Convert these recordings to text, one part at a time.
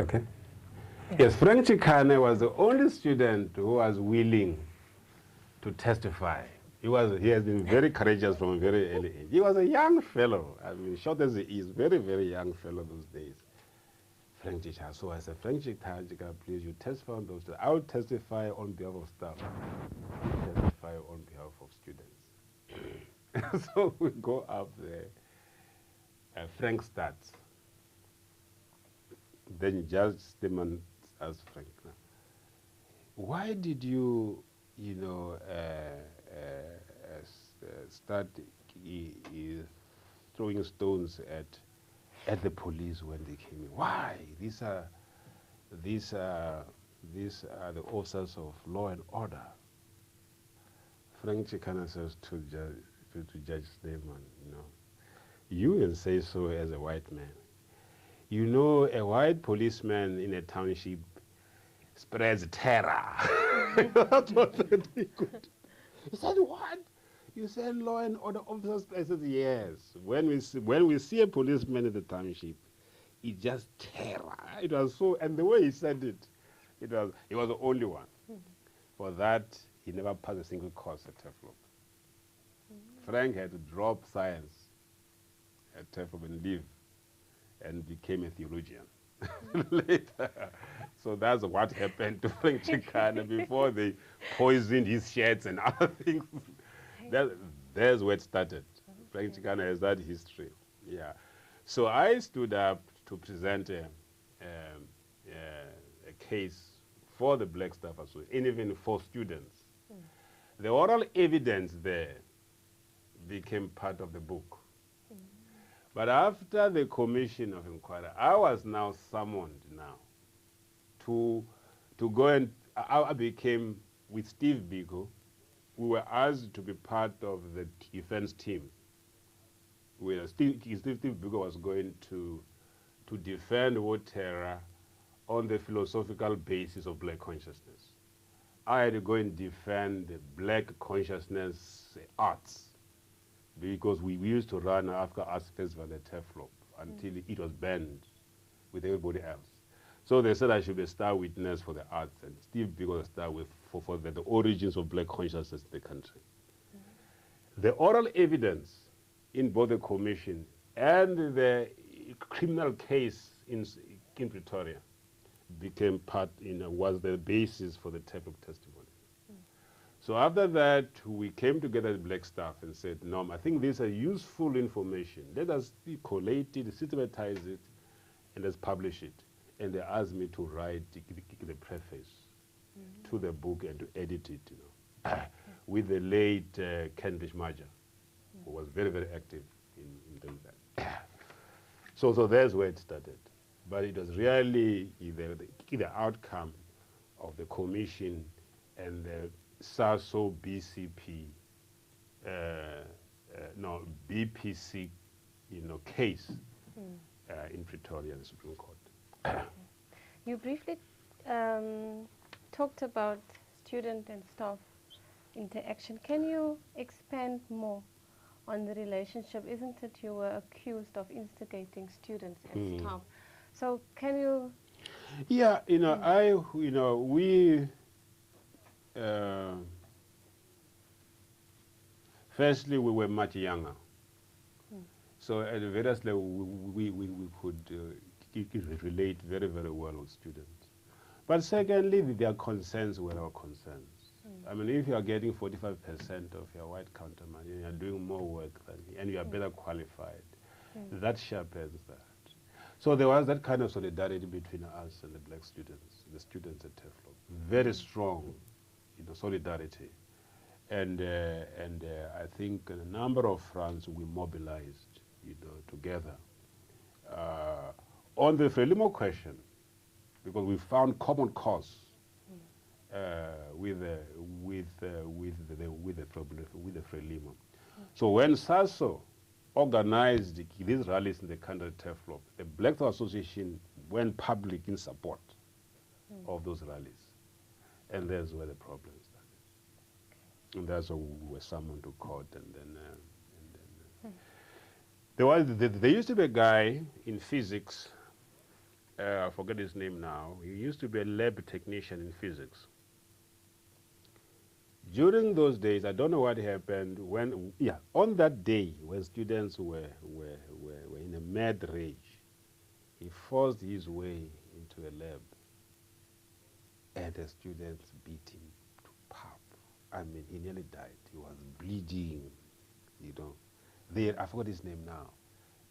Okay. Yes, Frank Chikane was the only student who was willing to testify. He has been very courageous from a very early age. He was a young fellow. I mean, short as he is, very, very young fellow those days. Frank Chikane. So I said, Frank Chikane, please, you testify on those. I will testify on behalf of staff. You testify on behalf of students. So we go up there. Frank starts. Then Judge Stedman asks Frank, why did you, start throwing stones at the police when they came in? Why? These are the officers of law and order. Frank Chikane says to Judge Stedman, you will say so as a white man. You know, a white policeman in a township spreads terror. That's what he could. He said, what? You said law and order officers? I said, yes. When we see a policeman in the township, it's just terror. It was so, and the way he said it, he was the only one. For that, he never passed a single course at TEFLOP. Frank had to drop science at TEFLOP and leave, and became a theologian later. So that's what happened to Frank Chikane before they poisoned his shirts and other things. There's where it started. Frank Chikane has that history. Yeah. So I stood up to present a case for the Black Staff Association, and even for students. The oral evidence there became part of the book. But after the commission of inquiry, I was now summoned to go, and I became, with Steve Biko, we were asked to be part of the defense team. Steve Biko was going to defend Watera on the philosophical basis of black consciousness. I had to go and defend the black consciousness arts, because we used to run Africa Arts Festival at TEFLOP until it was banned with everybody else. So they said I should be a star witness for the arts, and Steve Biko was a star for the origins of black consciousness in the country. The oral evidence in both the commission and the criminal case in Pretoria became was the basis for the TEFLOP testimony. So after that, we came together as Black Staff and said, no, I think these are useful information. Let us collate it, systematize it, and let's publish it. And they asked me to write the preface to the book and to edit it, with the late Kendrick Maja, who was very, very active in doing that. So that's where it started. But it was really the outcome of the commission and the SASO BCP, BPC, case in Pretoria, the Supreme Court. You briefly talked about student and staff interaction. Can you expand more on the relationship? Isn't it you were accused of instigating students and staff? So can you? Yeah, we. Firstly, we were much younger. So at various levels, we could relate very, very well with students. But secondly, their concerns were our concerns. I mean, if you are getting 45% of your white counterpart, and you are doing more work and you are better qualified, that sharpens that. So there was that kind of solidarity between us and the black students, the students at TEFLOP. Very strong, solidarity. And I think a number of fronts we mobilized, together. On the Frelimo question, because we found common cause with the Frelimo. So when SASO organized these rallies in the country at TEFLOP, the Black Thought Association went public in support of those rallies. And that's where the problem started. And that's why we were summoned to court. And then there used to be a guy in physics I forget his name now. He used to be a lab technician in physics. During those days, I don't know what happened when, on that day when students were in a mad rage, he forced his way into a lab and the students beat him to pulp. I mean, he nearly died. He was bleeding, you know. I forgot his name now.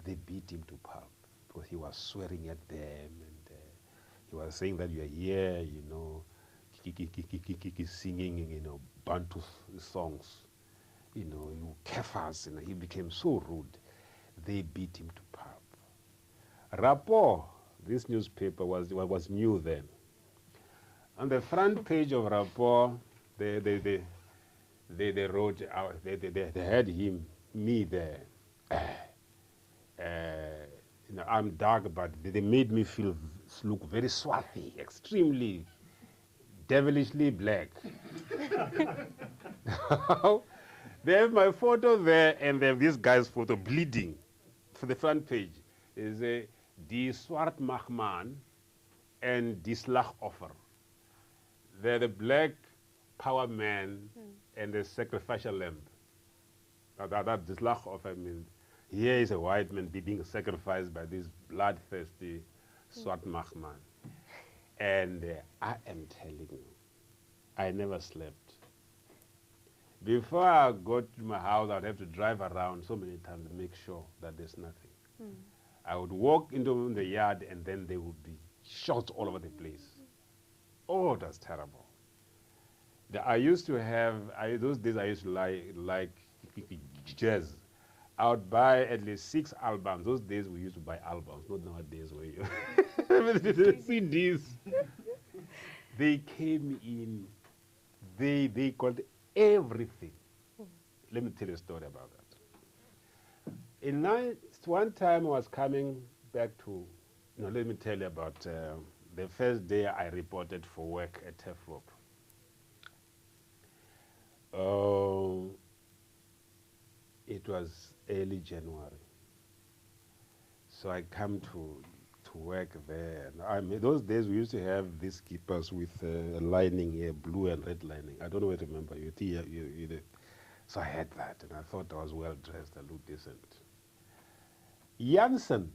They beat him to pulp because he was swearing at them and he was saying that you are here, you know, singing, you know, Bantu songs, you know, you kefas, you know, he became so rude. They beat him to pulp. Rapport, this newspaper was new then. On the front page of Rapport, they wrote out, they had me there. You know, I'm dark, but they made me look very swarthy, extremely devilishly black. They have my photo there, and they have this guy's photo bleeding for the front page. Is a Die Swart Magman and Die Slagoffer. They're the black power man and the sacrificial lamb. That Die Slagoffer means here is a white man being sacrificed by this bloodthirsty Swart Magman. And I am telling you, I never slept. Before I got to my house, I'd have to drive around so many times to make sure that there's nothing. I would walk into the yard and then there would be shots all over the place. Oh, that's terrible. I used to have, those days I used to like jazz. I would buy at least 6 albums. Those days we used to buy albums, not nowadays where you CDs. They came in, they called everything. Let me tell you a story about that. One time I was coming back to, let me tell you about the first day I reported for work at TEFROP. It was early January. So I come to work there. Those days we used to have these keepers with a lining here, blue and red lining. I don't know what to remember. So I had that, and I thought I was well dressed. I looked decent. Janssen,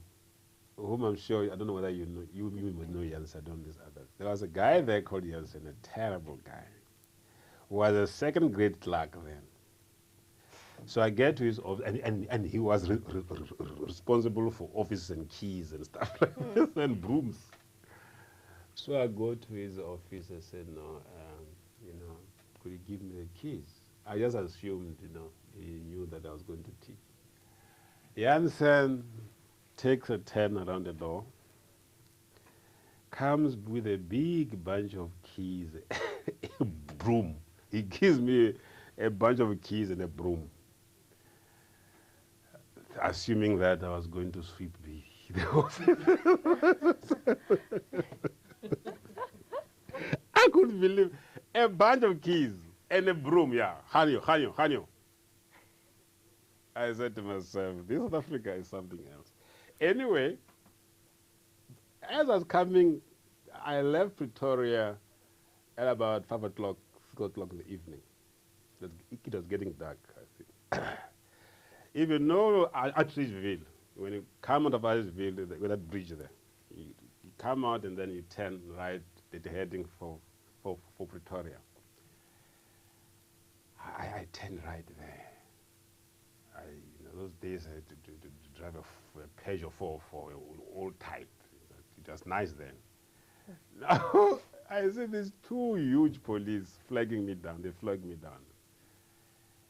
whom I'm sure, I don't know whether you would know Janssen, I don't know this other. There was a guy there called Janssen, a terrible guy, who was a second grade clerk then. So I get to his office, and he was responsible for office and keys and stuff like this, and brooms. So I go to his office and said, no, could you give me the keys? I just assumed, he knew that I was going to teach. Janssen takes a turn around the door, comes with a big bunch of keys, a broom. He gives me a bunch of keys and a broom, assuming that I was going to sweep the office. I couldn't believe a bunch of keys and a broom, Hanyo. I said to myself, this South Africa is something else. Anyway, as I was coming, I left Pretoria at about 5 o'clock, 6 o'clock in the evening. It was getting dark, I think. If you know Atteridgeville, when you come out of Atteridgeville, with that bridge there, you come out and then you turn right, heading for Pretoria. I turned right there. Those days I had to drive a Peugeot 404, old type. It was nice then. Now, I see these 2 huge police flagging me down. They flagged me down.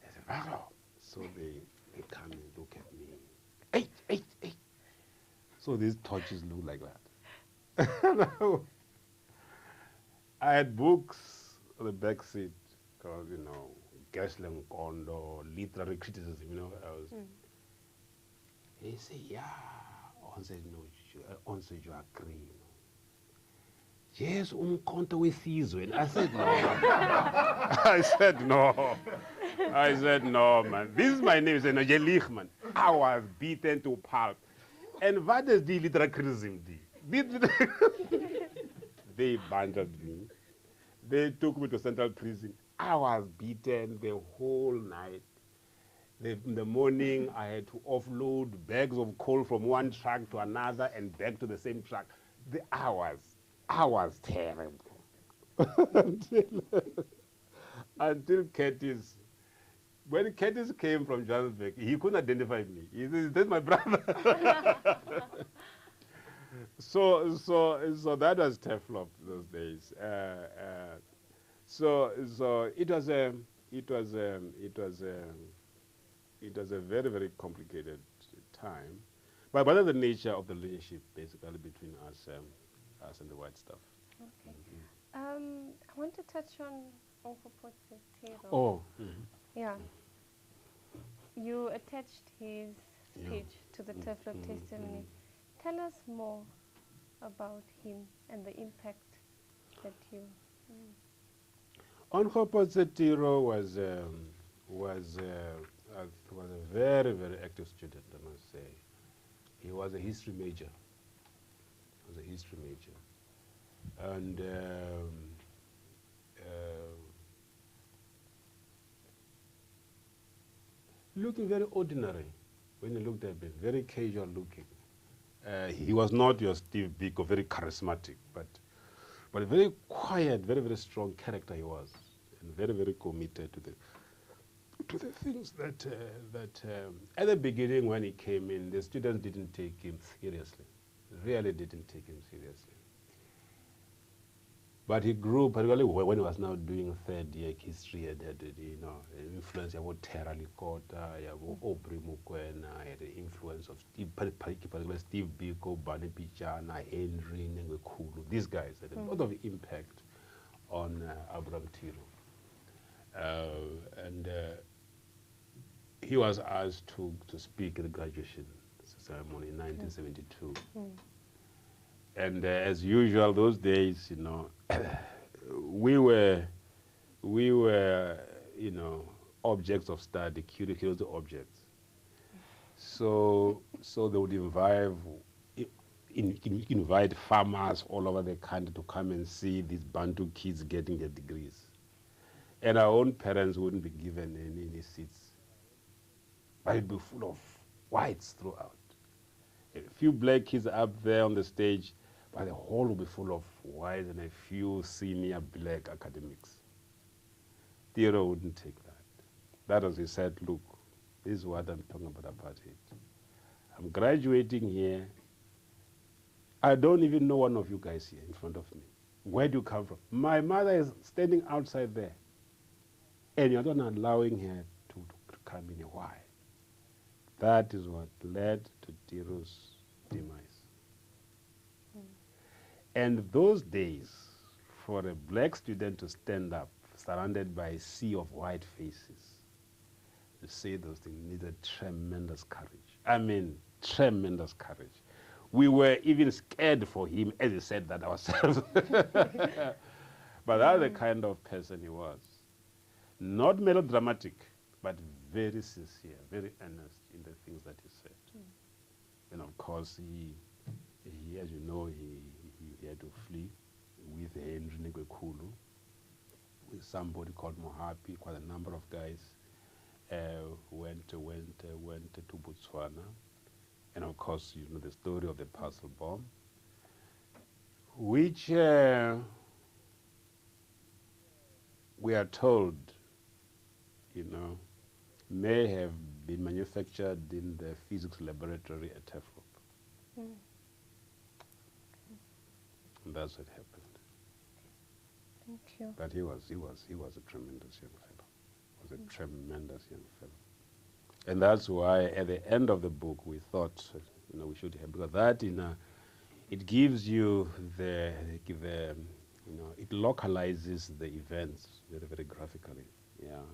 I said, Varo. So they come and look at me. Hey. So these torches look like that. I had books on the back seat called, Geslen Kondo, literary criticism, I was. He said, yeah. On said, no, on said you agree. Yes, Konto with Izwe. I said, no. I said, no, man. This is my name. He said, no, man. I was beaten to pulp. And what is the literary criticism? They bundled me. They took me to central prison. I was beaten the whole night. In the morning, I had to offload bags of coal from one truck to another and back to the same truck. I was terrible. until Curtis. When Curtis came from Johannesburg, he couldn't identify me. He said, "Is that my brother?" So that was Teflop those days. So it was a very, very complicated time, but what is the nature of the relationship basically between us and the white stuff? Okay. I want to touch on Uncle Potsetero. Oh, Yeah. You attached his Yeah. speech to the Teflon testimony. Tell us more about him and the impact that you... Onho Potsetero was a very, very active student, I must say. He was a history major. And looking very ordinary when you looked at him, very casual looking. He was not your Steve Biko, very charismatic, but a very quiet, very, very strong character he was, and very, very committed to the things that at the beginning when he came in, the students didn't take him seriously, really didn't take him seriously. But he grew, particularly when he was now doing third year history, and had, influence of Terra Likota, Aubrey Mukwena, had the influence of particularly Steve Biko, Bani Pichana, Henry Nengekulu. These guys had a lot of impact on Abraham Tiro. And he was asked to speak at the graduation ceremony in 1972. And as usual, those days, we were, objects of study, curiosity objects. So they would invite farmers all over the country to come and see these Bantu kids getting their degrees. And our own parents wouldn't be given any seats. But it'd be full of whites throughout. A few black kids up there on the stage, but the hall will be full of whites and a few senior black academics. Theo wouldn't take that. That was, he said, "Look, this is what I'm talking about apartheid. I'm graduating here. I don't even know one of you guys here in front of me. Where do you come from? My mother is standing outside there, and you're not allowing her to come in. Why?" That is what led to Tiro's demise. And those days, for a black student to stand up, surrounded by a sea of white faces, to say those things needed tremendous courage. I mean, tremendous courage. We were even scared for him as he said that ourselves. But that's the kind of person he was. Not melodramatic, but very sincere, very earnest in the things that he said. And of course, he as you know, he had to flee with Henry Nengekulu, with somebody called Mohapi, quite a number of guys went to Botswana. And of course, you know the story of the parcel bomb, which we are told, may have been manufactured in the physics laboratory at Teflop. And that's what happened. Thank you. But he was a tremendous young fellow. He was a tremendous young fellow. And that's why at the end of the book we thought, we should have, because that, it gives you it localizes the events very, very graphically. Yeah.